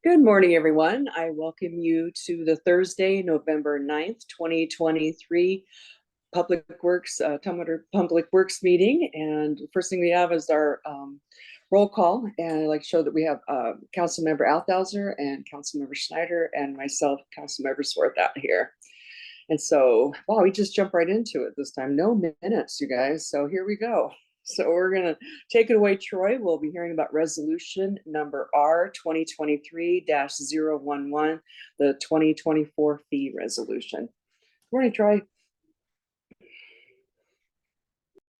Good morning, everyone. I welcome you to the Thursday, November 9th, 2023 Public Works, Tumwater Public Works meeting. And the first thing we have is our roll call. And I'd like to show that we have Councilmember Althauser and Councilmember Schneider and myself, Councilmember Swarth out here. And so, wow, we just jumped right into it this time. No minutes, you guys. So here we go. So we're going to take it away, Troy. We'll be hearing about resolution number R 2023-011, the 2024 fee resolution. Good morning, Troy.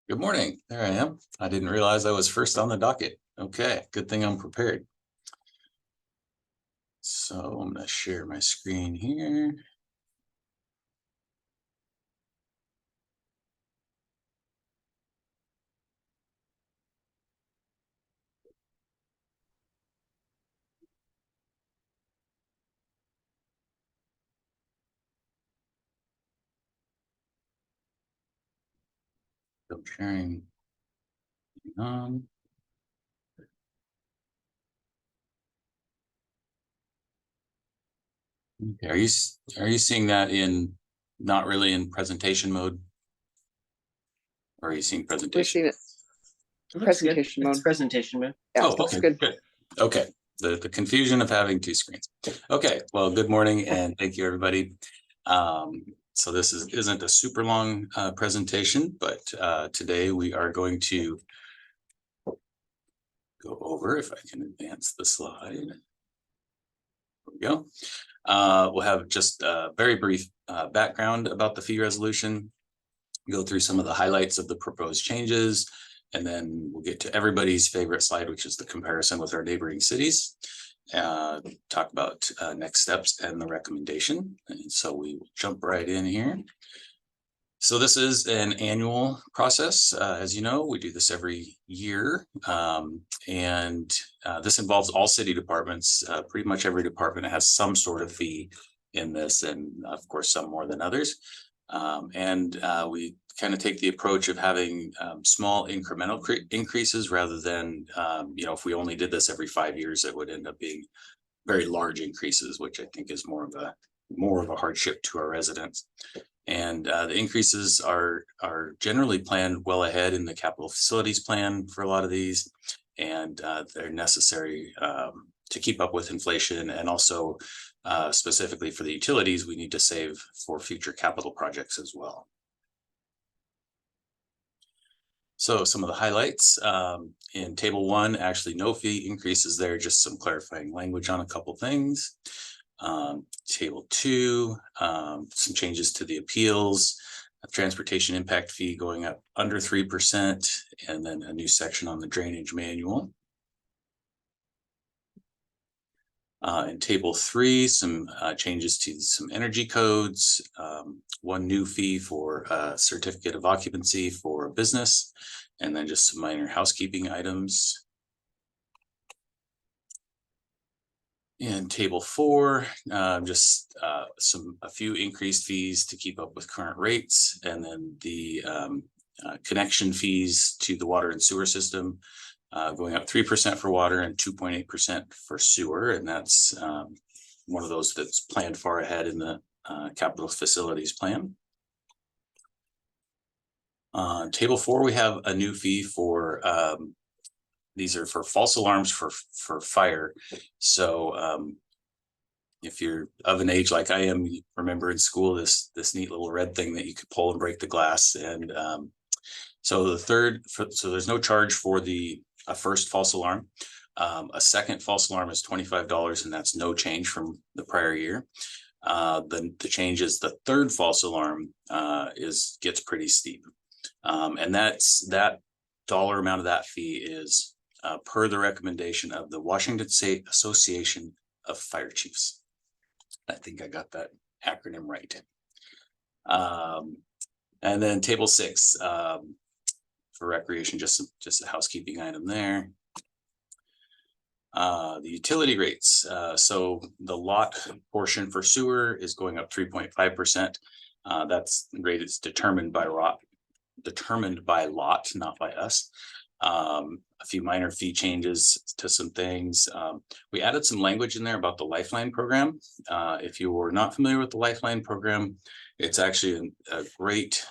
Good morning. There I am. I didn't realize I was first on the docket. Okay, good thing I'm prepared. So I'm going to share my screen here. I'm sharing. Okay. Are you seeing that in not really in presentation mode? Or are you seeing presentation? We're seeing it. Presentation mode. It's presentation mode. Yeah, oh, that's okay, good. Okay. The confusion of having two screens. Okay, well, good morning and thank you, everybody. So this isn't a super long presentation, but today we are going to go over, if I can advance the slide. There we go. We'll have just a very brief background about the fee resolution, go through some of the highlights of the proposed changes, and then we'll get to everybody's favorite slide, which is the comparison with our neighboring cities. Talk about next steps and the recommendation. And so we will jump right in here. So this is an annual process. As you know, we do this every year. And this involves all city departments. Pretty much every department has some sort of fee in this, and of course, some more than others. We kind of take the approach of having small incremental increases rather than, if we only did this every 5 years, it would end up being very large increases, which I think is more of a hardship to our residents. And the increases are generally planned well ahead in the capital facilities plan for a lot of these, and they're necessary to keep up with inflation, and also specifically for the utilities, we need to save for future capital projects as well. So some of the highlights in table 1, actually no fee increases there, just some clarifying language on a couple things. Table 2, some changes to the appeals, a transportation impact fee going up under 3%, and then a new section on the drainage manual. In table 3, some changes to some energy codes, one new fee for a certificate of occupancy for a business, and then just some minor housekeeping items. In table 4, just a few increased fees to keep up with current rates, and then the connection fees to the water and sewer system going up 3% for water and 2.8% for sewer, and that's one of those that's planned far ahead in the capital facilities plan. Table 4, we have a new fee for these are for false alarms for fire. So if you're of an age like I am, you remember in school this neat little red thing that you could pull and break the glass. And so there's no charge for a first false alarm. A second false alarm is $25, and that's no change from the prior year. The change is the third false alarm gets pretty steep. And that dollar amount of that fee is per the recommendation of the Washington State Association of Fire Chiefs. I think I got that acronym right. And then table 6 for recreation, just a housekeeping item there. The utility rates. So the lot portion for sewer is going up 3.5%. That's rate is determined by lot, not by us. A few minor fee changes to some things. We added some language in there about the Lifeline program. If you were not familiar with the Lifeline program, it's actually a great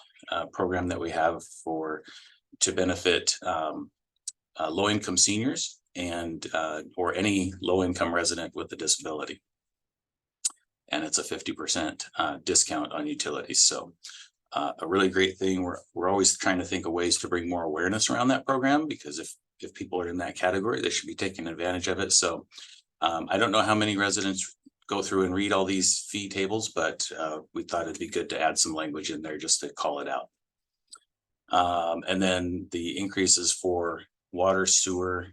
program that we have to benefit low-income seniors and or any low-income resident with a disability. And it's a 50% discount on utilities. So a really great thing. We're always trying to think of ways to bring more awareness around that program, because if people are in that category, they should be taking advantage of it. So I don't know how many residents go through and read all these fee tables, but we thought it'd be good to add some language in there just to call it out. And then the increases for water, storm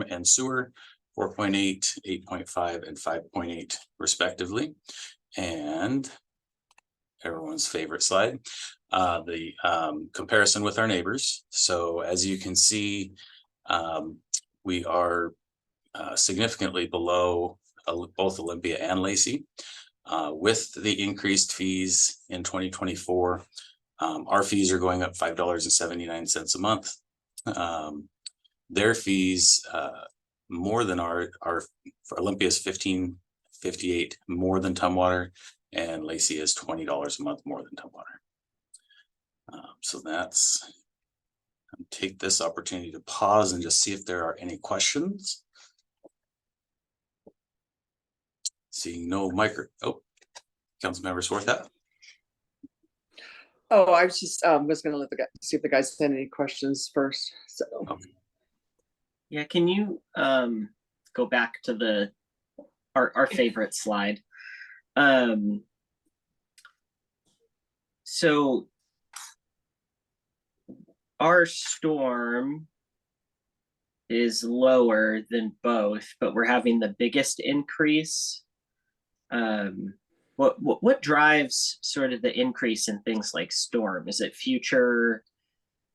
and sewer, 4.8, 8.5, and 5.8 respectively. And everyone's favorite slide, the comparison with our neighbors. So as you can see, we are significantly below both Olympia and Lacey. With the increased fees in 2024, our fees are going up $5.79 a month. Their fees more than for Olympia's $15.58 more than Tumwater, and Lacey is $20 a month more than Tumwater. So take this opportunity to pause and just see if there are any questions. Seeing no Councilmember Swarthout. Oh, I was just was going to see if the guys had any questions first. So. Okay. Yeah, can you go back to our favorite slide? So our storm is lower than both, but we're having the biggest increase. What drives sort of the increase in things like storm? Is it future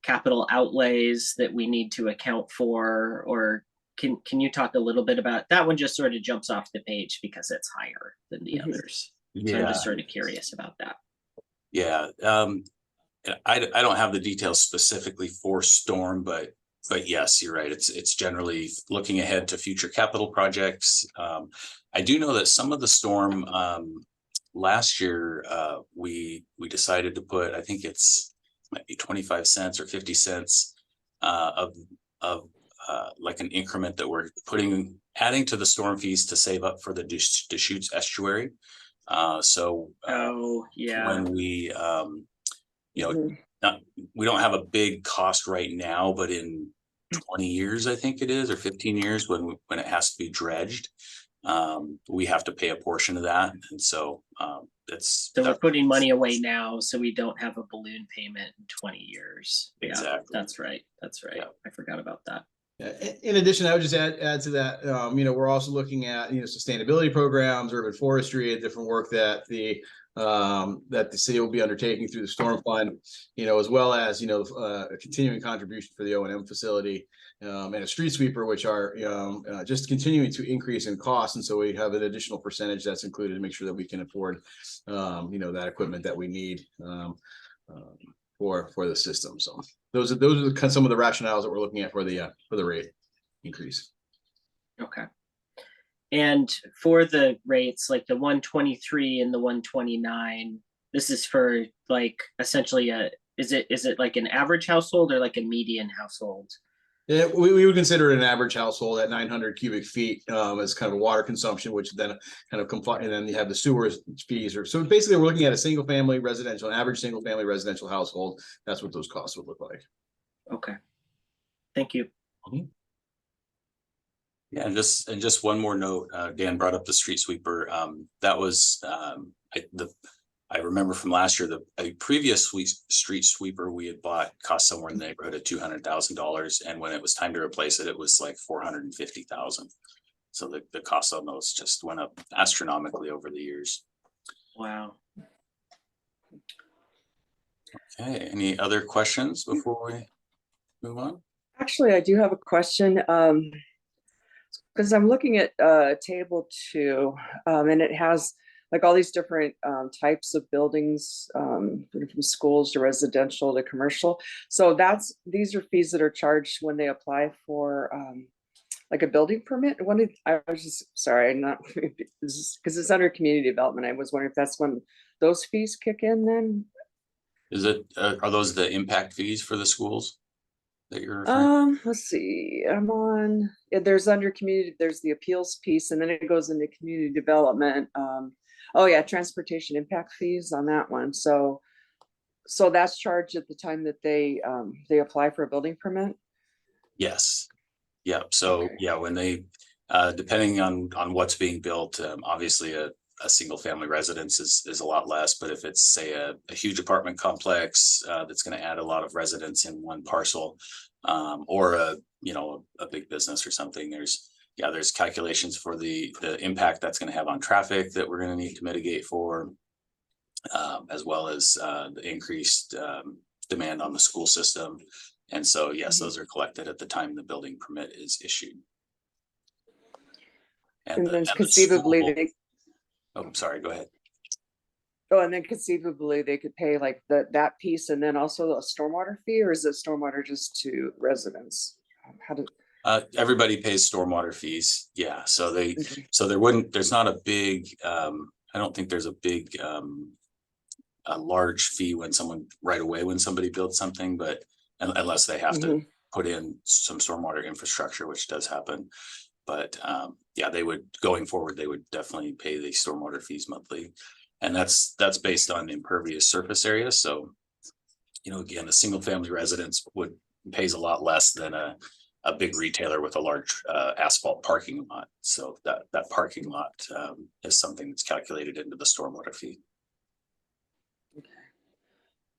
capital outlays that we need to account for, or can you talk a little bit about that? One just sort of jumps off the page because it's higher than the others. Yeah. So I'm just sort of curious about that. Yeah. I don't have the details specifically for storm, but yes, you're right. It's generally looking ahead to future capital projects. I do know that some of the storm last year we decided to put, I think might be 25 cents or 50 cents of like an increment that we're adding to the storm fees to save up for the Deschutes estuary. When we we don't have a big cost right now, but in 20 years, I think it is, or 15 years, when it has to be dredged, we have to pay a portion of that. And so we're putting money away now, so we don't have a balloon payment in 20 years. Exactly. Yeah, that's right. Yeah. I forgot about that. In addition, I would just add to that, we're also looking at, sustainability programs, urban forestry, and different work that the city will be undertaking through the storm fund, as well as, a continuing contribution for the O&M facility and a street sweeper, which are just continuing to increase in cost. And so we have an additional percentage that's included to make sure that we can afford, that equipment that we need for the system. So those are some of the rationales that we're looking at for the rate increase. Okay. And for the rates, like the 123 and the 129, this is for like essentially is it like an average household or like a median household? Yeah, we would consider it an average household at 900 cubic feet as kind of a water consumption, which then kind of comply, and then you have the sewer fees. So basically, we're looking at a single family residential, an average single family residential household. That's what those costs would look like. Okay, thank you. Mm-hmm. Yeah, and just one more note. Dan brought up the street sweeper. That was I remember from last year, a previous street sweeper we had bought cost somewhere in the neighborhood of $200,000, and when it was time to replace it, it was like $450,000. So the cost on those just went up astronomically over the years. Wow. Okay, any other questions before we move on? Actually, I do have a question. Because I'm looking at table 2, and it has like all these different types of buildings, from schools to residential to commercial. So these are fees that are charged when they apply for like a building permit. I was just, sorry, I'm not, because it's under community development. I was wondering if that's when those fees kick in then? Is it, are those the impact fees for the schools that you're referring? Let's see, I'm on, there's under community, there's the appeals piece, and then it goes into community development. Oh yeah, transportation impact fees on that one. So that's charged at the time that they apply for a building permit? Yes. Yeah, so Okay. yeah, when they, depending on what's being built, obviously a single family residence is a lot less, but if it's say a huge apartment complex that's going to add a lot of residents in one parcel, or a big business or something, there's calculations for the impact that's going to have on traffic that we're going to need to mitigate for, as well as the increased demand on the school system. And so, yes, those are collected at the time the building permit is issued. And then the conceivably school- they, Oh, sorry, go ahead. and then conceivably they could pay like that piece and then also a stormwater fee, or is it stormwater just to residents? How do? Everybody pays stormwater fees. Yeah, so Okay. there's not a big, I don't think there's a big, a large fee when somebody builds something, but unless they have to put in some stormwater infrastructure, which does happen. But yeah, going forward, they would definitely pay the stormwater fees monthly. And that's based on impervious surface area. So, again, a single family residence pays a lot less than a big retailer with a large asphalt parking lot. So that parking lot is something that's calculated into the stormwater fee.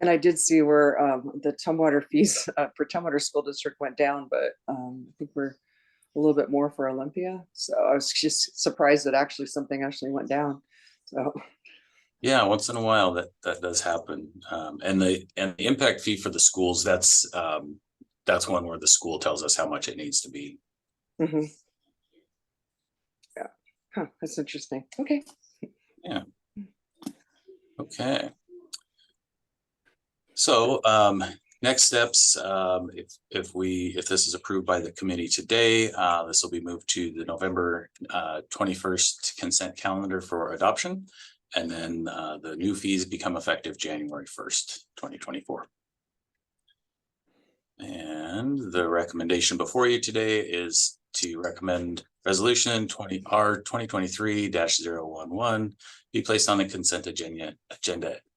And I did see where the Tumwater fees for Tumwater School District went down, but I think we're a little bit more for Olympia. So I was just surprised that something actually went down. So Yeah, once in a while that does happen. And the impact fee for the schools, that's one where the school tells us how much it needs to be. yeah, that's interesting. Okay. Yeah. Okay. So next steps, if this is approved by the committee today, this will be moved to the November 21st consent calendar for adoption. And then the new fees become effective January 1st, 2024. And the recommendation before you today is to recommend resolution 2023-011 be placed on the consent agenda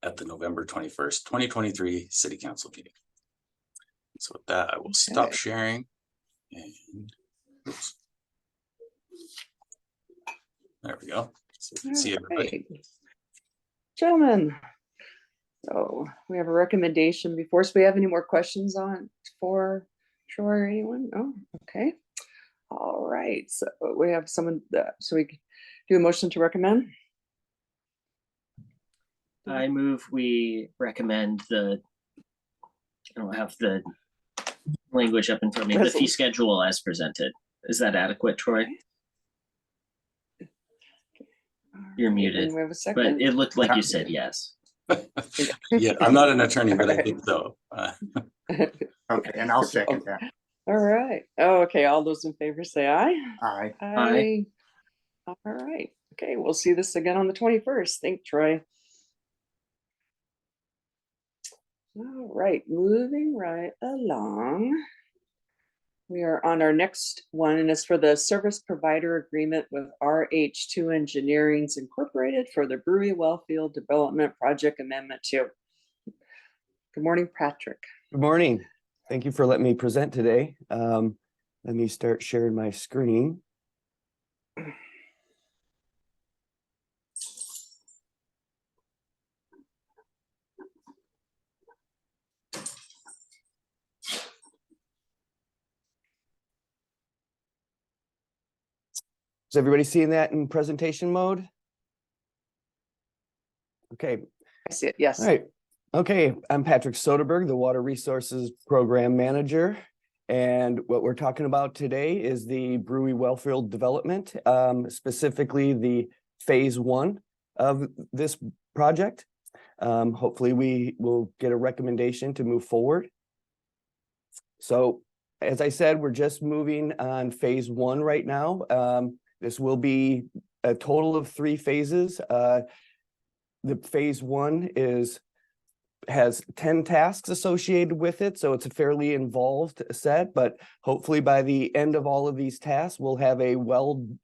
at the November 21st, 2023 City Council meeting. So with that, I will stop sharing. And oops. There we go. So we can see everybody. Right. Gentlemen, so we have a recommendation before us. Do we have any more questions for Troy or anyone? Oh, okay. All right. So we have someone so we can do a motion to recommend. I move we recommend I don't have the language up in front of me, the fee schedule as presented. Is that adequate, Troy? You're muted, We have a second. but it looked like you said yes. Yeah, I'm not an attorney, but I think so. Okay, and I'll second that. All right. Oh, okay. All those in favor say aye. Aye. Aye. All right. Okay, we'll see this again on the 21st. Thank Troy. All right, moving right along. We are on our next one, and it's for the service provider agreement with RH2 Engineering's Incorporated for the Brewery Wellfield Development Project Amendment 2. Good morning, Patrick. Good morning. Thank you for letting me present today. Let me start sharing my screen. Is everybody seeing that in presentation mode? Okay. I see it, yes. All right. Okay, I'm Patrick Soderberg, the Water Resources Program Manager. And what we're talking about today is the Brewery Wellfield development, specifically the phase 1 of this project. Hopefully we will get a recommendation to move forward. So as I said, we're just moving on phase 1 right now. This will be a total of 3 phases. The phase 1 has 10 tasks associated with it, so it's a fairly involved set, but hopefully by the end of all of these tasks, we'll have a 1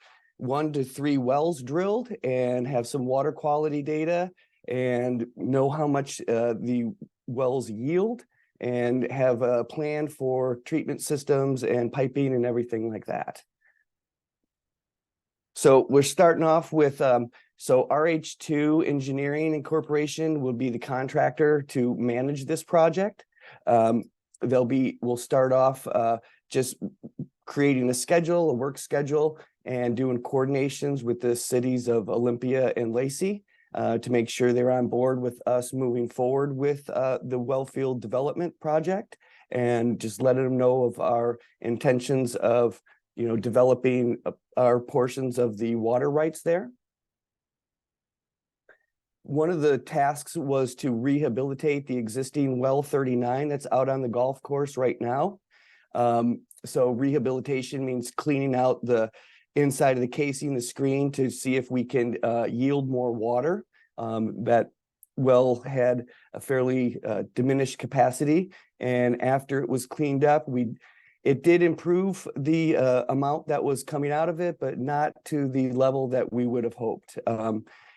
to 3 wells drilled and have some water quality data and know how much the wells yield and have a plan for treatment systems and piping and everything like that. So we're starting off with, so RH2 Engineering Incorporation will be the contractor to manage this project. We'll start off just creating a schedule, a work schedule, and doing coordinations with the cities of Olympia and Lacey to make sure they're on board with us moving forward with the wellfield development project, and just letting them know of our intentions of, developing our portions of the water rights there. One of the tasks was to rehabilitate the existing well 39 that's out on the golf course right now. So rehabilitation means cleaning out the inside of the casing, the screen, to see if we can yield more water. That well had a fairly diminished capacity, and after it was cleaned up, it did improve the amount that was coming out of it, but not to the level that we would have hoped.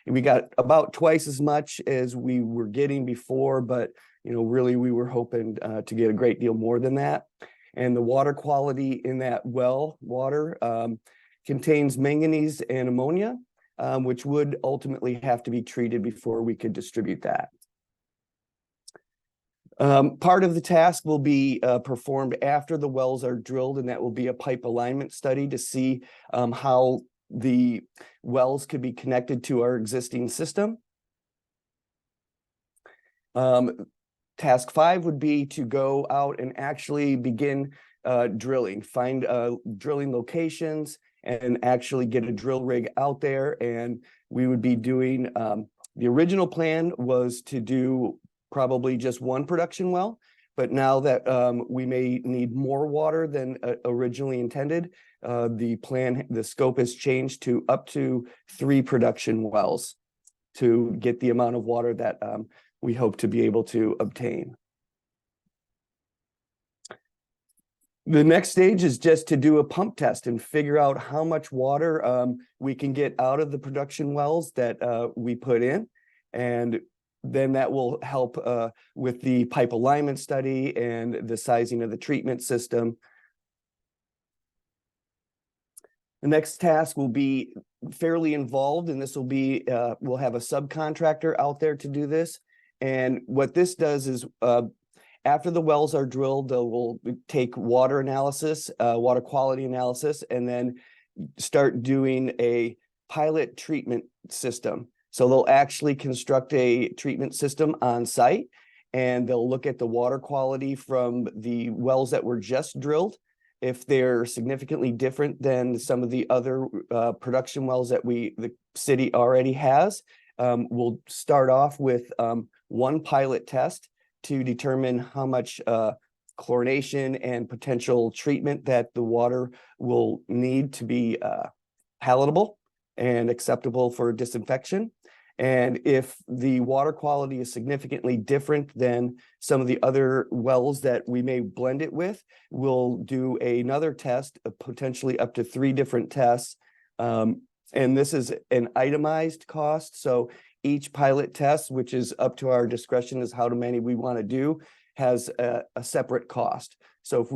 We got about twice as much as we were getting before, but really we were hoping to get a great deal more than that. And the water quality in that well water contains manganese and ammonia, which would ultimately have to be treated before we could distribute that. Part of the task will be performed after the wells are drilled, and that will be a pipe alignment study to see how the wells could be connected to our existing system. Task 5 would be to go out and actually begin drilling, find drilling locations, and actually get a drill rig out there. And we would be doing, the original plan was to do probably just 1 production well, but now that we may need more water than originally intended, the scope has changed to up to 3 production wells to get the amount of water that we hope to be able to obtain. The next stage is just to do a pump test and figure out how much water we can get out of the production wells that we put in. And then that will help with the pipe alignment study and the sizing of the treatment system. The next task will be fairly involved, and this will be, we'll have a subcontractor out there to do this. And what this does is, after the wells are drilled, they will take water analysis, water quality analysis, and then start doing a pilot treatment system. So they'll actually construct a treatment system on site, and they'll look at the water quality from the wells that were just drilled. If they're significantly different than some of the other production wells that the city already has, we'll start off with 1 pilot test to determine how much chlorination and potential treatment that the water will need to be palatable and acceptable for disinfection. And if the water quality is significantly different than some of the other wells that we may blend it with, we'll do another test, potentially up to 3 different tests. And this is an itemized cost. So each pilot test, which is up to our discretion as how many we want to do, has a separate cost. So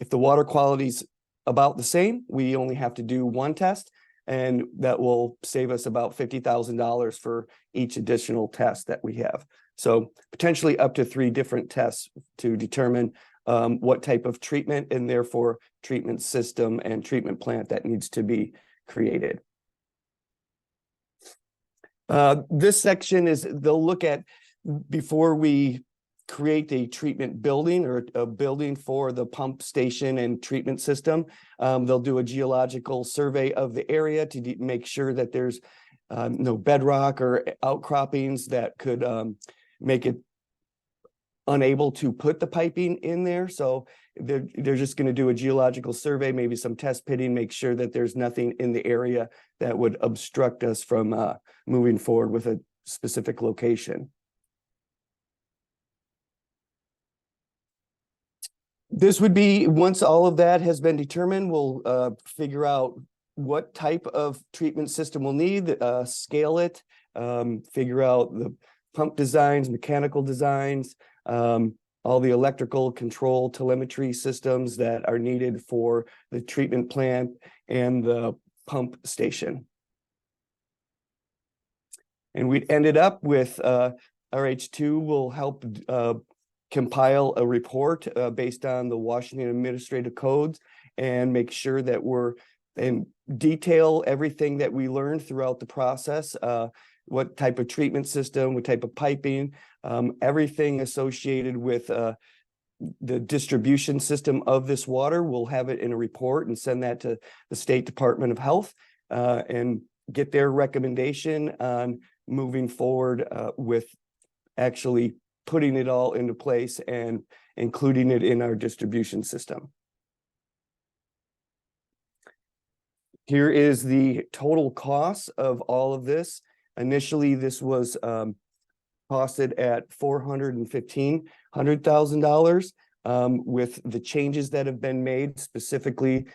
if the water quality is about the same, we only have to do 1 test, and that will save us about $50,000 for each additional test that we have. So potentially up to 3 different tests to determine what type of treatment and therefore treatment system and treatment plant that needs to be created. This section is, they'll look at, before we create a treatment building or a building for the pump station and treatment system, they'll do a geological survey of the area to make sure that there's no bedrock or outcroppings that could make it unable to put the piping in there. So they're just going to do a geological survey, maybe some test pitting, make sure that there's nothing in the area that would obstruct us from moving forward with a specific location. This would be, once all of that has been determined, we'll figure out what type of treatment system we'll need, scale it, figure out the pump designs, mechanical designs, all the electrical control telemetry systems that are needed for the treatment plant and the pump station. And we ended up with RH2 will help compile a report based on the Washington Administrative Codes and make sure that we're and detail everything that we learned throughout the process, what type of treatment system, what type of piping, everything associated with the distribution system of this water. We'll have it in a report and send that to the State Department of Health and get their recommendation on moving forward with actually putting it all into place and including it in our distribution system. Here is the total cost of all of this. Initially, this was costed at $415,000 with the changes that have been made specifically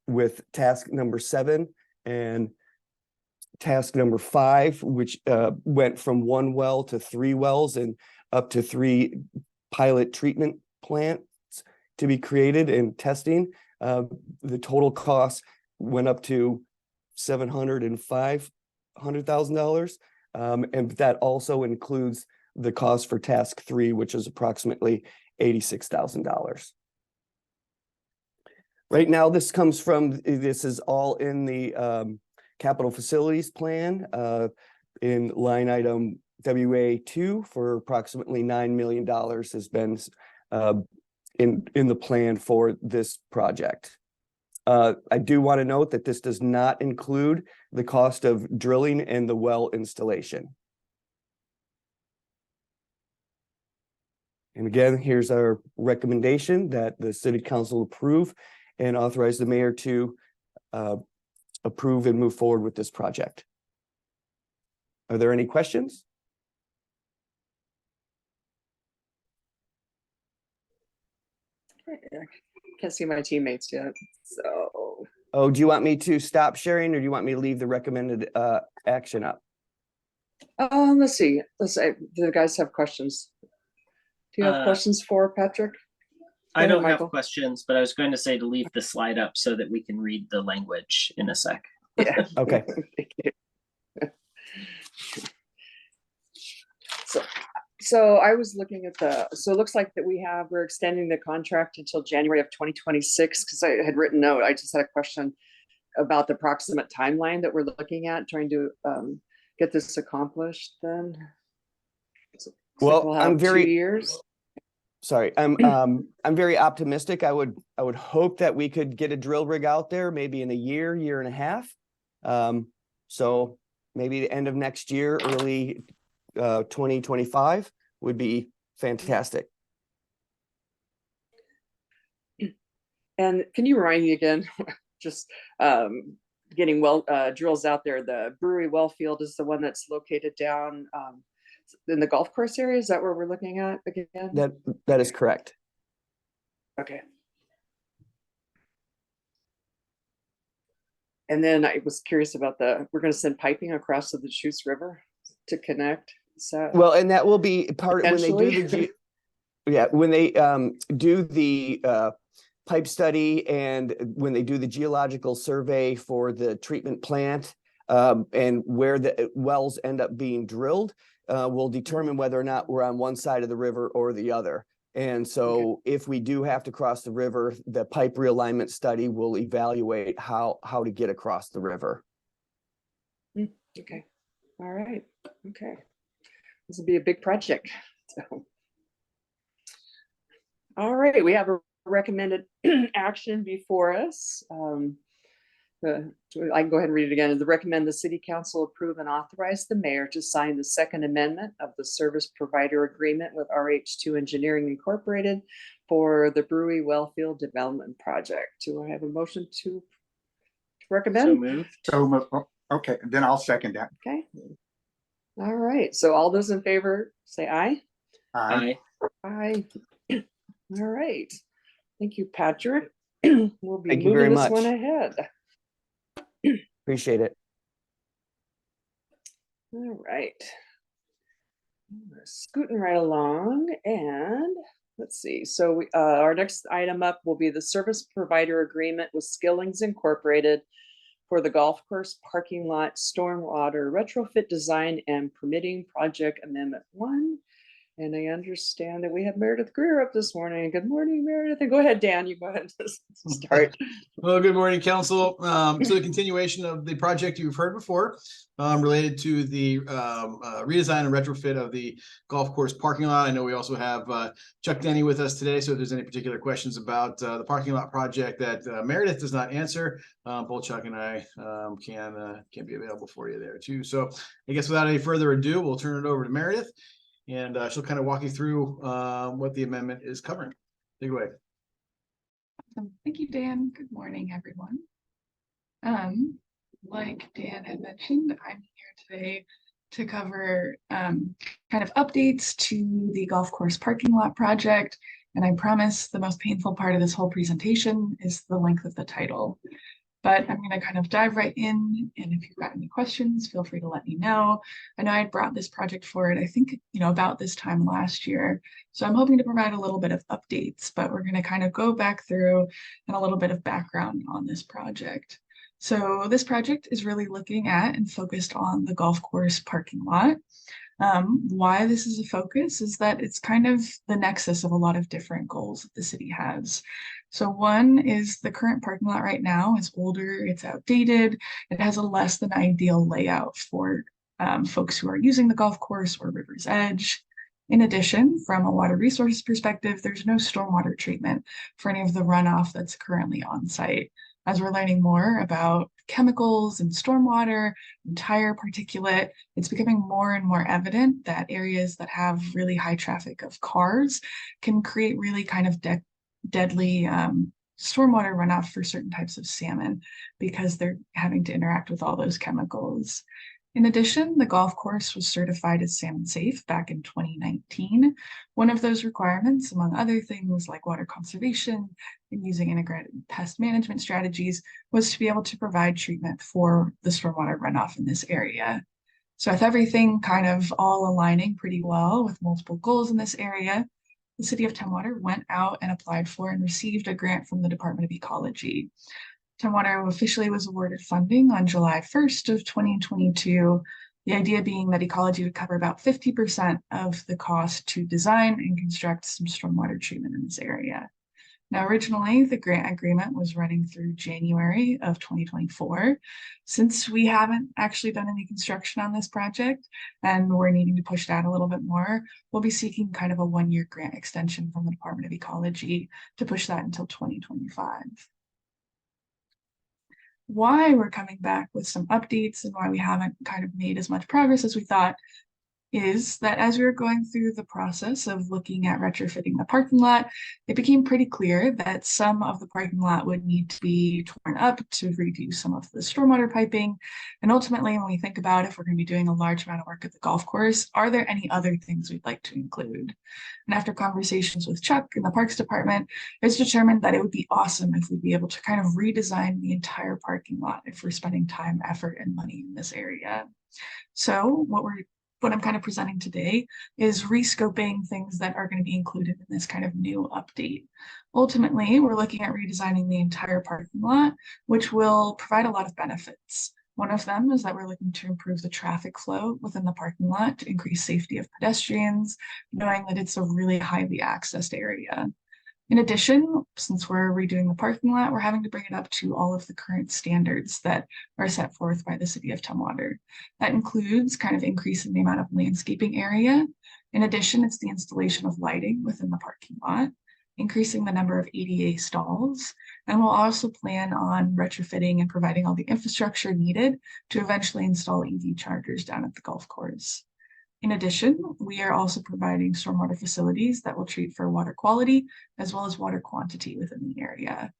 with task number 7 and task number 5, which went from 1 well to 3 wells and up to 3 pilot treatment plants to be created and testing. The total cost went up to $705,000, and that also includes the cost for task 3, which is approximately $86,000. Right now, this is all in the capital facilities plan in line item WA2 for approximately $9 million has been in the plan for this project. I do want to note that this does not include the cost of drilling and the well installation. And again, here's our recommendation that the City Council approve and authorize the mayor to approve and move forward with this project. Are there any questions? Can't see my teammates yet, so. Oh, do you want me to stop sharing or do you want me to leave the recommended action up? Let's see. Do the guys have questions? Do you have questions for Patrick? I Go ahead, don't have Michael. questions, but I was going to say to leave the slide up so that we can read the language in a sec. Yeah. Okay. Thank you. So I was looking at so it looks like that we're extending the contract until January of 2026, because I had written note. I just had a question about the approximate timeline that we're looking at trying to get this accomplished then. Well, we'll I'm have very 2 years. sorry. I'm very optimistic. I would hope that we could get a drill rig out there maybe in a year and a half. So maybe the end of next year, early 2025 would be fantastic. And can you remind me again, just getting drills out there, the Brewery well field is the one that's located down in the golf course area? Is that where we're looking at again? That is correct. Okay. And then I was curious about we're going to send piping across to the Deschutes River to connect. So Well, and that will be part when they do Potentially. when they do the pipe study and when they do the geological survey for the treatment plant and where the wells end up being drilled, will determine whether or not we're on one side of the river or the other. And so if we do have to cross the river, the pipe realignment study will evaluate how to get across the river. Okay. All right. Okay. This will be a big project. So. All right. We have a recommended action before us. I can go ahead and read it again. The recommend the city council approve and authorize the mayor to sign the second amendment of the service provider agreement with RH2 Engineering Incorporated for the Brewery Wellfield Development Project. Do I have a motion to So recommend? moved. Okay, then I'll second that. Okay. All right. So all those in favor say aye. Aye. Aye. Aye. All right. Thank you, Patrick. We'll be Thank you very moving this one much. ahead. Appreciate it. All right. We're scooting right along, and let's see. So our next item up will be the service provider agreement with Skillings Incorporated for the golf course parking lot stormwater retrofit design and permitting project amendment 1. And I understand that we have Meredith Greer up this morning. Good morning, Meredith. And go ahead, Dan, you go ahead and start. Well, good morning, council. So the continuation of the project you've heard before, related to the redesign and retrofit of the golf course parking lot. I know we also have Chuck Denny with us today. So if there's any particular questions about the parking lot project that Meredith does not answer, both Chuck and I can be available for you there too. So I guess without any further ado, we'll turn it over to Meredith, and she'll kind of walk you through what the amendment is covering. Take it away. Thank you, Dan. Good morning, everyone. Like Dan had mentioned, I'm here today to cover kind of updates to the golf course parking lot project. And I promise the most painful part of this whole presentation is the length of the title. But I'm going to kind of dive right in, and if you've got any questions, feel free to let me know. I know I brought this project forward, I think, about this time last year. So I'm hoping to provide a little bit of updates, but we're going to kind of go back through and a little bit of background on this project. So this project is really looking at and focused on the golf course parking lot. Why this is a focus is that it's kind of the nexus of a lot of different goals that the city has. So one is the current parking lot right now is older, it's outdated, it has a less than ideal layout for folks who are using the golf course or river's edge. In addition, from a water resources perspective, there's no stormwater treatment for any of the runoff that's currently on site. As we're learning more about chemicals and stormwater and tire particulate, it's becoming more and more evident that areas that have really high traffic of cars can create really kind of deadly stormwater runoff for certain types of salmon because they're having to interact with all those chemicals. In addition, the golf course was certified as salmon safe back in 2019. One of those requirements, among other things like water conservation and using integrated pest management strategies, was to be able to provide treatment for the stormwater runoff in this area. So with everything kind of all aligning pretty well with multiple goals in this area, the City of Tumwater went out and applied for and received a grant from the Department of Ecology. Tumwater officially was awarded funding on July 1st of 2022, the idea being that ecology would cover about 50% of the cost to design and construct some stormwater treatment in this area. Now, originally, the grant agreement was running through January of 2024. Since we haven't actually done any construction on this project and we're needing to push that a little bit more, we'll be seeking kind of a 1-year grant extension from the Department of Ecology to push that until 2025. Why we're coming back with some updates and why we haven't kind of made as much progress as we thought is that as we were going through the process of looking at retrofitting the parking lot, it became pretty clear that some of the parking lot would need to be torn up to redo some of the stormwater piping. And ultimately, when we think about if we're going to be doing a large amount of work at the golf course, are there any other things we'd like to include? And after conversations with Chuck in the Parks Department, it's determined that it would be awesome if we'd be able to kind of redesign the entire parking lot if we're spending time, effort, and money in this area. So what I'm kind of presenting today is rescoping things that are going to be included in this kind of new update. Ultimately, we're looking at redesigning the entire parking lot, which will provide a lot of benefits. One of them is that we're looking to improve the traffic flow within the parking lot to increase safety of pedestrians, knowing that it's a really highly accessed area. In addition, since we're redoing the parking lot, we're having to bring it up to all of the current standards that are set forth by the City of Tumwater. That includes kind of increasing the amount of landscaping area. In addition, it's the installation of lighting within the parking lot. increasing the number of ADA stalls, and we'll also plan on retrofitting and providing all the infrastructure needed to eventually install EV chargers down at the golf course. In addition, we are also providing stormwater facilities that will treat for water quality as well as water quantity within the area.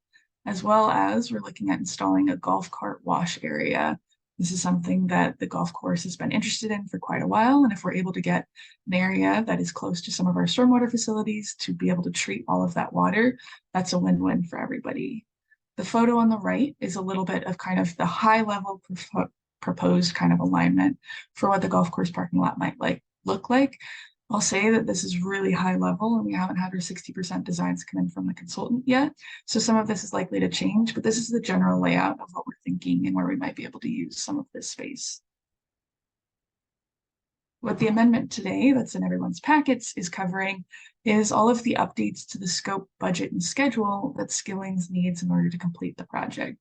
As well as we're looking at installing a golf cart wash area. This is something that the golf course has been interested in for quite a while. And if we're able to get an area that is close to some of our stormwater facilities to be able to treat all of that water, that's a win-win for everybody. The photo on the right is a little bit of kind of the high level proposed kind of alignment for what the golf course parking lot might look like. I'll say that this is really high level and we haven't had our 60% designs come in from the consultant yet. So some of this is likely to change, but this is the general layout of what we're thinking and where we might be able to use some of this space. What the amendment today that's in everyone's packets is covering is all of the updates to the scope, budget, and schedule that Skillings needs in order to complete the project.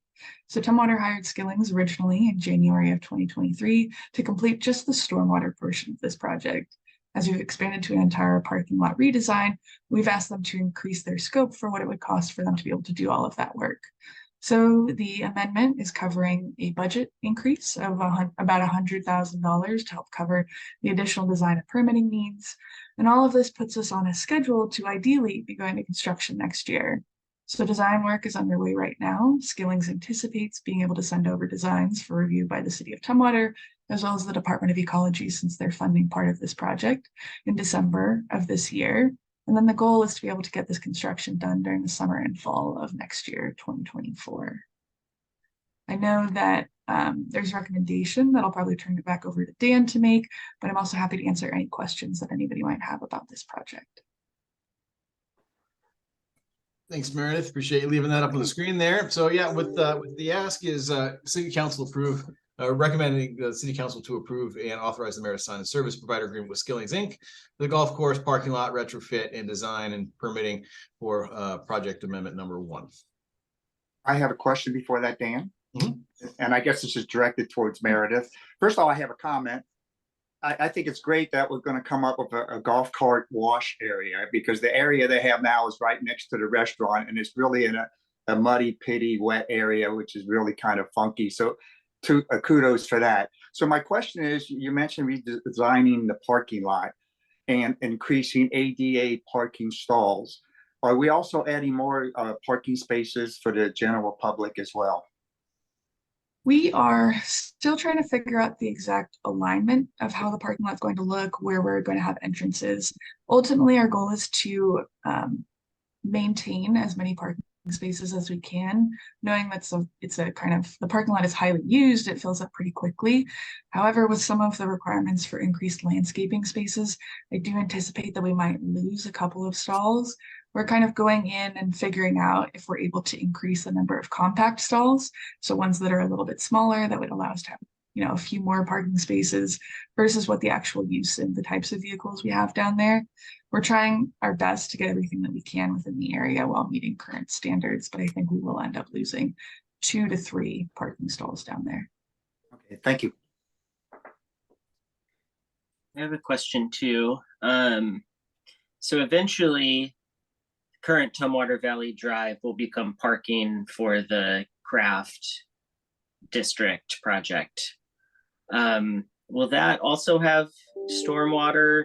So Tumwater hired Skillings originally in January of 2023 to complete just the stormwater portion of this project. As we've expanded to an entire parking lot redesign, we've asked them to increase their scope for what it would cost for them to be able to do all of that work. So the amendment is covering a budget increase of about $100,000 to help cover the additional design and permitting needs. And all of this puts us on a schedule to ideally be going to construction next year. So design work is underway right now. Skillings anticipates being able to send over designs for review by the City of Tumwater, as well as the Department of Ecology, since they're funding part of this project, in December of this year. And then the goal is to be able to get this construction done during the summer and fall of next year, 2024. I know that there's a recommendation that I'll probably turn it back over to Dan to make, but I'm also happy to answer any questions that anybody might have about this project. Thanks, Meredith. Appreciate you leaving that up on the screen there. So yeah, with the ask is City Council approve, recommending the City Council to approve and authorize the mayor to sign a service provider agreement with Skillings Inc. for the golf course parking lot retrofit and design and permitting for project amendment number 1. I have a question before that, Dan. Mhm. And I guess this is directed towards Meredith. First of all, I have a comment. I think it's great that we're going to come up with a golf cart wash area, because the area they have now is right next to the restaurant and it's really in a muddy, pitty, wet area, which is really kind of funky. So kudos for that. So my question is, you mentioned redesigning the parking lot and increasing ADA parking stalls. Are we also adding more parking spaces for the general public as well? We are still trying to figure out the exact alignment of how the parking lot is going to look, where we're going to have entrances. Ultimately, our goal is to maintain as many parking spaces as we can, knowing that it's a kind of, the parking lot is highly used, it fills up pretty quickly. However, with some of the requirements for increased landscaping spaces, I do anticipate that we might lose a couple of stalls. We're kind of going in and figuring out if we're able to increase the number of compact stalls. So ones that are a little bit smaller that would allow us to have, you know, a few more parking spaces versus what the actual use and the types of vehicles we have down there. We're trying our best to get everything that we can within the area while meeting current standards, but I think we will end up losing 2 to 3 parking stalls down there. Okay, thank you. I have a question too. So eventually, current Tumwater Valley Drive will become parking for the Craft District project. Will that also have stormwater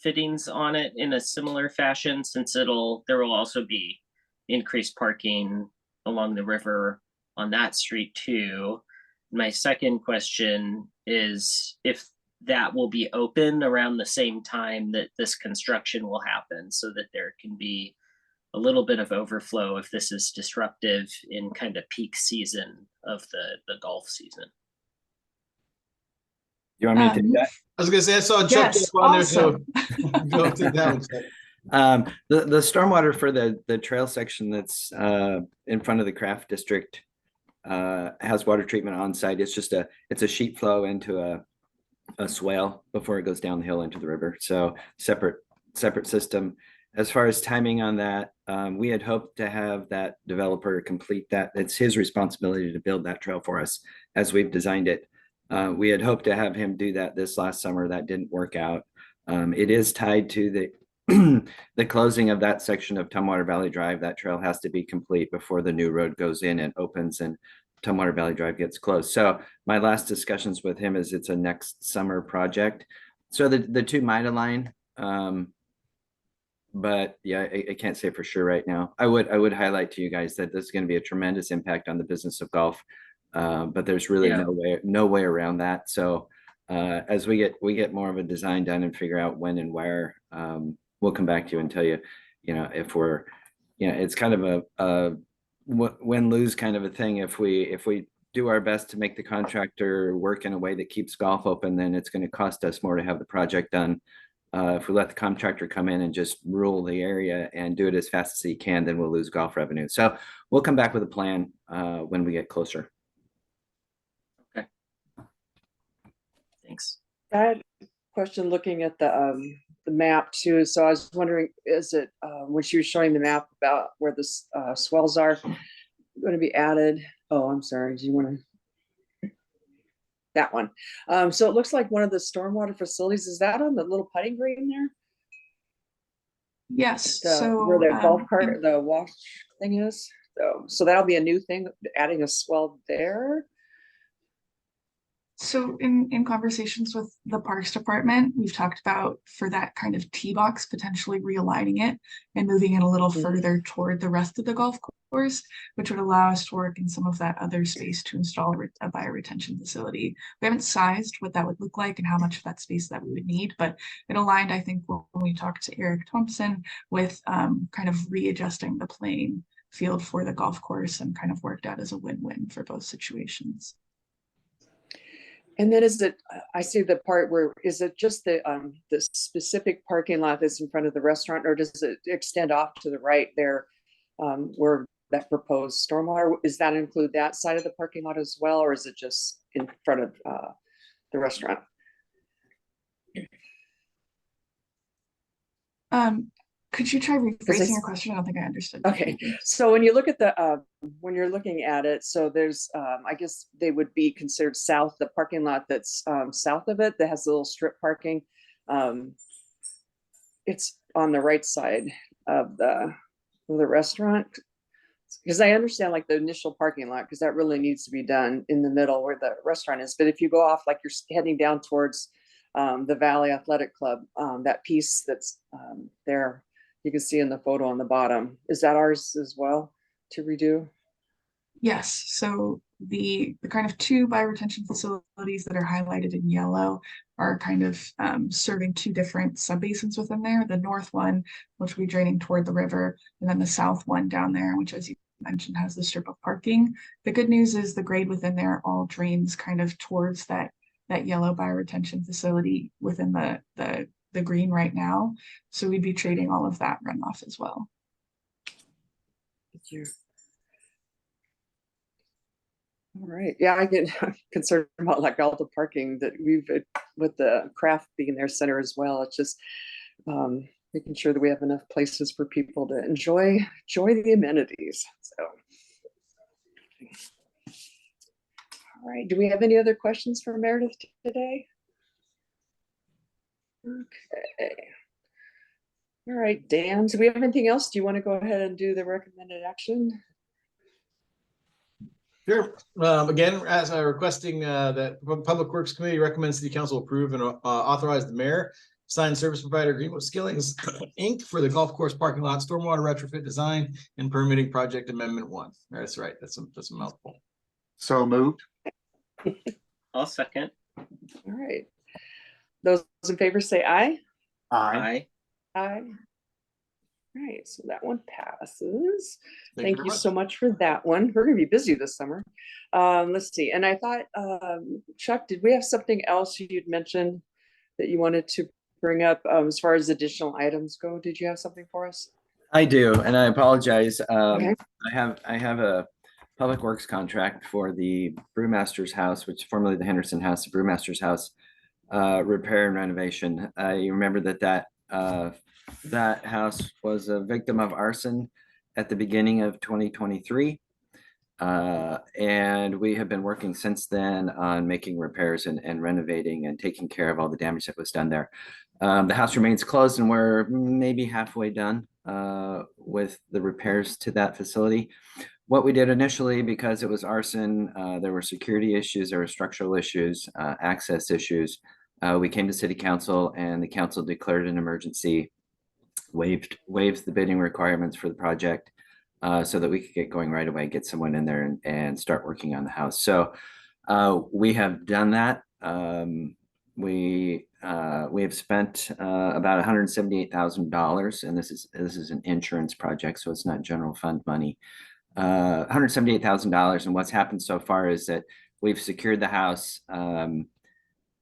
fittings on it in a similar fashion, since there will also be increased parking along the river on that street too? My second question is if that will be open around the same time that this construction will happen, so that there can be a little bit of overflow if this is disruptive in kind of peak season of the golf season. You want me to do that? I was gonna say, I saw Chuck Yes, on there, so awesome. go take that one, Chuck. The stormwater for the trail section that's in front of the Craft District has water treatment on site. It's just it's a sheet flow into a swale before it goes down the hill into the river. So separate system. As far as timing on that, we had hoped to have that developer complete that. It's his responsibility to build that trail for us as we've designed it. We had hoped to have him do that this last summer. That didn't work out. It is tied to the closing of that section of Tumwater Valley Drive, that trail has to be complete before the new road goes in and opens and Tumwater Valley Drive gets closed. So my last discussions with him is it's a next summer project. So the two might align. But yeah, I can't say for sure right now. I would highlight to you guys that this is going to be a tremendous impact on the business of golf. But there's really Yeah. no way around that. So as we get more of a design done and figure out when and where, we'll come back to you and tell you, if we're, it's kind of a win-lose kind of a thing. If we do our best to make the contractor work in a way that keeps golf open, then it's going to cost us more to have the project done. If we let the contractor come in and just rule the area and do it as fast as he can, then we'll lose golf revenue. So we'll come back with a plan when we get Thanks. I had a question looking at the map too. So I was wondering, is it, when she was showing the map about where the swells are going to be added? Oh, I'm sorry. Do you want to? That one. So it looks like one of the stormwater facilities. Is that on the little putting green there? Yes, Where the golf in- cart, the wash thing is? So that'll be a new thing, adding a swell there? So in conversations with the Parks Department, we've talked about for that kind of tee box, potentially realigning it and moving it a little Mhm. further toward the rest of the golf course, which would allow us to work in some of that other space to install a bioretention facility. We haven't sized what that would look like and how much of that space that we would need, but it aligned, I think, when we talked to Eric Thompson with kind of readjusting the playing field for the golf course and kind of worked out as a win-win for both situations. And then is it, I see the part where, is it just the specific parking lot that's in front of the restaurant, or does it extend off to the right there? Where that proposed stormwater, does that include that side of the parking lot as well, or is it just in front of the restaurant? Could you try I rephrasing your s- question? I don't think I understood. Okay, so when you look at the, when you're looking at it, so there's, I guess they would be considered south, the parking lot that's south of it, that has a little strip parking. It's on the right side of the restaurant. Because I understand like the initial parking lot, because that really needs to be done in the middle where the restaurant is. But if you go off, like you're heading down towards the Valley Athletic Club, that piece that's there, you can see in the photo on the bottom. Is that ours as well to redo? Yes, so the kind of two bioretention facilities that are highlighted in yellow are kind of serving two different subbasins within there. The north one, which will be draining toward the river, and then the south one down there, which, as you mentioned, has the strip of parking. The good news is the grade within there all drains kind of towards that yellow bioretention facility within the green right now. So we'd be trading all of that runoff as well. Thank you. All right, yeah, I get concerned about like all the parking that we've, with the craft being their center as well. It's just making sure that we have enough places for people to enjoy the amenities, so. All right, do we have any other questions for Meredith today? Okay. All right, Dan, do we have anything else? Do you want to go ahead and do the recommended action? Sure. Again, as requesting that Public Works Committee recommends City Council approve and authorize the mayor sign service provider agreement with Skillings Inc. for the golf course parking lot stormwater retrofit design and permitting project amendment 1. That's right. That's a mouthful. So moved. I'll second. All right. Those in favor say aye. Aye. Aye. Aye. All right, so that one passes. Thank very you much. so much for that one. We're gonna be busy this summer. Let's see, and I thought, Chuck, did we have something else you'd mentioned that you wanted to bring up as far as additional items go? Did you have something for us? I do, and I apologize. Okay. I have a public works contract for the Brewmaster's House, which is formerly the Henderson House, the Brewmaster's House, repair and renovation. I remember that house was a victim of arson at the beginning of 2023. And we have been working since then on making repairs and renovating and taking care of all the damage that was done there. The house remains closed and we're maybe halfway done with the repairs to that facility. What we did initially, because it was arson, there were security issues, there were structural issues, access issues. We came to city council and the council declared an emergency, waived the bidding requirements for the project so that we could get going right away, get someone in there and start working on the house. So we have done that. We have spent about $178,000, and this is an insurance project, so it's not general fund money. $178,000, and what's happened so far is that we've secured the house.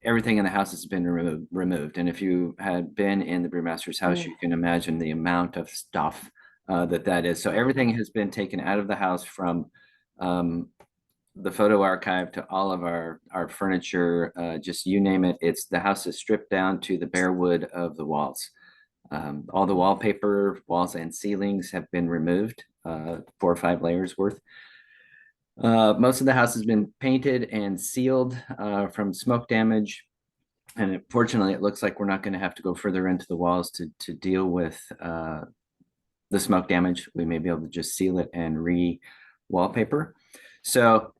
Everything in the house has been removed, and if you had been in the brewmaster's house, you can imagine the amount of stuff that is. So everything has been taken out of the house, from the photo archive to all of our furniture, just you name it. The house is stripped down to the bare wood of the walls. All the wallpaper, walls and ceilings have been removed, 4 or 5 layers worth. Most of the house has been painted and sealed from smoke damage. And fortunately, it looks like we're not going to have to go further into the walls to deal with the smoke damage. We may be able to just seal it and re-wallpaper. So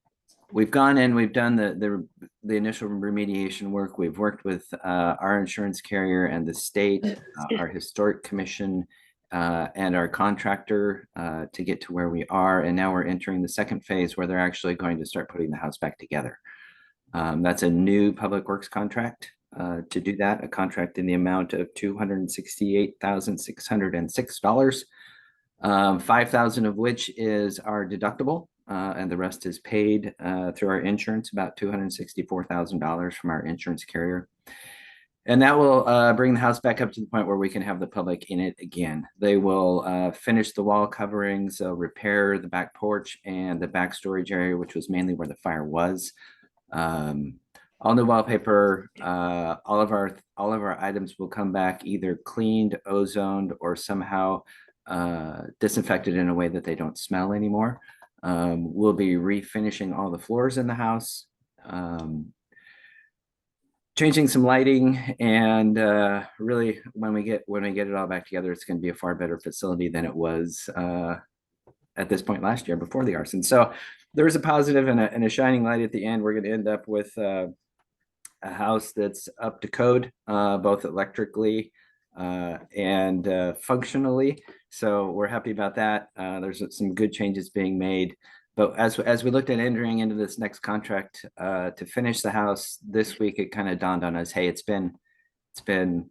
we've gone in, we've done the initial remediation work. We've worked with our insurance carrier and the state, our historic commission, and our contractor to get to where we are. And now we're entering the second phase where they're actually going to start putting the house back together. That's a new public works contract to do that, a contract in the amount of $268,606, $5,000 of which is our deductible. And the rest is paid through our insurance, about $264,000 from our insurance carrier. And that will bring the house back up to the point where we can have the public in it again. They will finish the wall coverings, they'll repair the back porch and the back storage area, which was mainly where the fire was. All new wallpaper, all of our items will come back either cleaned, ozoned, or somehow disinfected in a way that they don't smell anymore. We'll be refinishing all the floors in the house, changing some lighting, and really, when we get it all back together, it's going to be a far better facility than it was at this point last year before the arson. So there's a positive and a shining light at the end. We're going to end up with a house that's up to code, both electrically and functionally. So we're happy about that. There's some good changes being made. But as we looked at entering into this next contract to finish the house this week, it kind of dawned on us, hey, it's been 10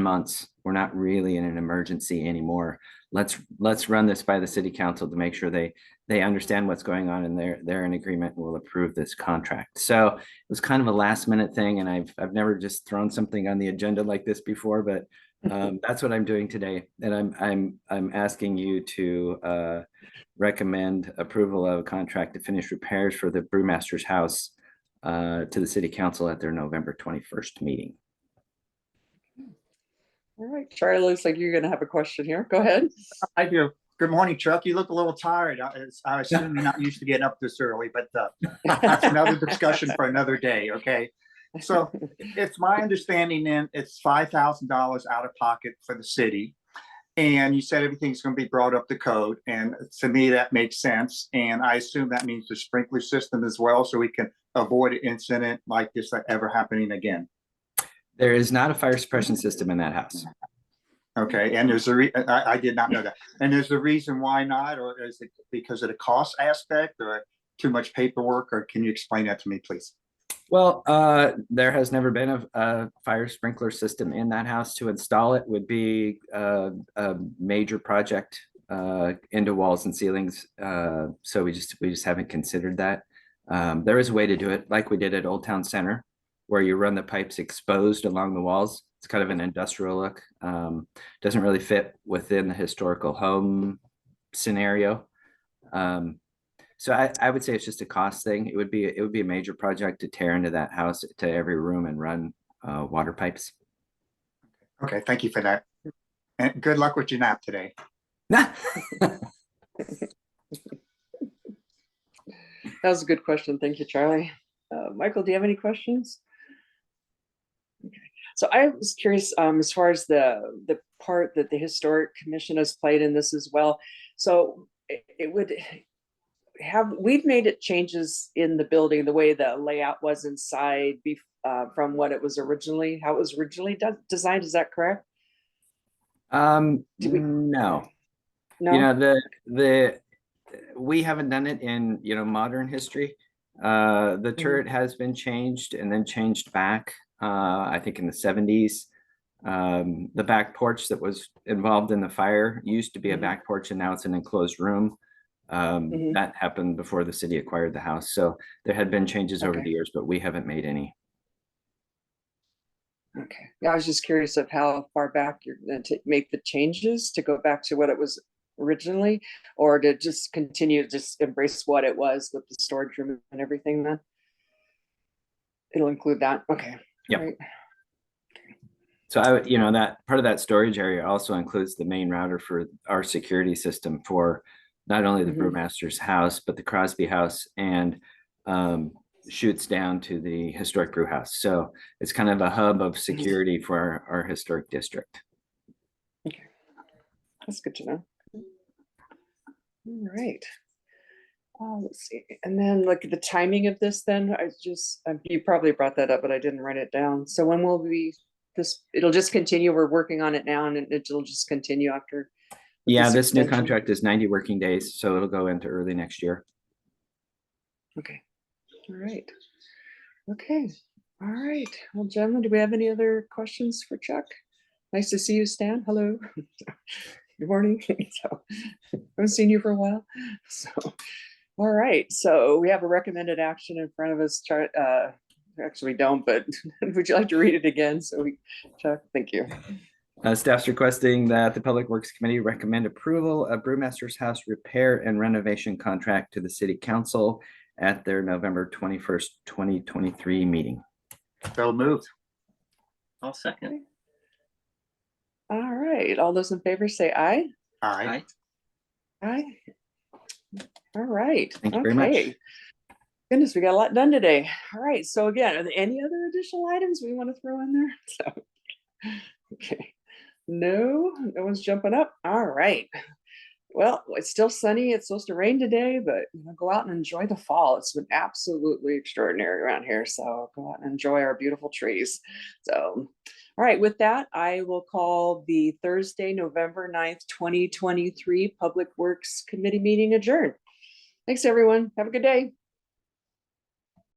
months. We're not really in an emergency anymore. Let's run this by the city council to make sure they understand what's going on and they're in agreement and will approve this contract. So it was kind of a last minute thing, and I've never just thrown something on the agenda like this before, but that's what I'm doing today. And I'm asking you to recommend approval of a contract to finish repairs for the brewmaster's house to the city council at their November 21st meeting. All right, Charlie, looks like you're gonna have a question here. Go ahead. I do. Good morning, Chuck. You look a little tired. I assume you're not used to getting up this early, but that's another discussion for another day, okay? So it's my understanding then it's $5,000 out of pocket for the city. And you said everything's going to be brought up to code. And to me, that makes sense. And I assume that means the sprinkler system as well, so we can avoid an incident like this ever happening again. There is not a fire suppression system in that house. Okay, and there's I did not know that. And there's the reason why not, or is it because of the cost aspect, or too much paperwork, or can you explain that to me, please? Well, there has never been a fire sprinkler system in that house. To install it would be a major project into walls and ceilings. So we just haven't considered that. There is a way to do it, like we did at Old Town Center, where you run the pipes exposed along the walls. It's kind of an industrial look. Doesn't really fit within the historical home scenario. So I would say it's just a cost thing. It would be a major project to tear into that house to every room and run water pipes. Okay, thank you for that. And good luck with your nap today. That was a good question. Thank you, Charlie. Michael, do you have any questions? Okay. So I was curious, as far as the part that the Historic Commission has played in this as well. So it would have, we've made it changes in the building, the way the layout was inside from what it was originally, how it was originally designed. Is that correct? Did we- No, No? you know, we haven't done it in, you know, modern history. The turret has been changed and then changed back, I think in the 70s. The back porch that was involved in the fire used to be a Mhm. back porch and now it's an enclosed room. Mhm. That happened before the city acquired the house. So there had been changes over Okay. the years, but we haven't made any. Okay, yeah, I was just curious of how far back you're going to make the changes to go back to what it was originally, or to just continue to just embrace what it was with the storage room and everything then? It'll include that, okay. Yep. Right. So I would, you know, that part of that storage area also includes the main router for our security system for not only the Mhm. brewmaster's house, but the Crosby house and shoots down to the historic brew house. So it's kind of a hub of security for our historic district. That's good to know. All right. Let's see, and then like the timing of this then, I just, you probably brought that up, but I didn't write it down. So when will we, it'll just continue, we're working on it now and it'll just continue after? Yeah, this this new extension? contract is 90 working days, so it'll go into early next year. Okay, all right. Okay, all right. Well, gentlemen, do we have any other questions for Chuck? Nice to see you, Stan. Hello. Good morning. So, I haven't seen you for a while. So, all right. So we have a recommended action in front of us. Actually, we don't, but would you like to read it again? So Chuck, thank you. Staff's requesting that the Public Works Committee recommend approval of Brewmaster's House repair and renovation contract to the City Council at their November 21st, 2023 meeting. So moved. I'll second. All right. All those in favor say aye. Aye. Aye. All right. Thank you very much. Okay. Goodness, we got a lot done today. All right. So again, are there any other additional items we want to throw in there? So, okay. No one's jumping up. All right. Well, it's still sunny. It's supposed to rain today, but go out and enjoy the fall. It's been absolutely extraordinary around here. So go out and enjoy our beautiful trees. So, all right, with that, I will call the Thursday, November 9th, 2023 Public Works Committee meeting adjourned. Thanks, everyone. Have a good day.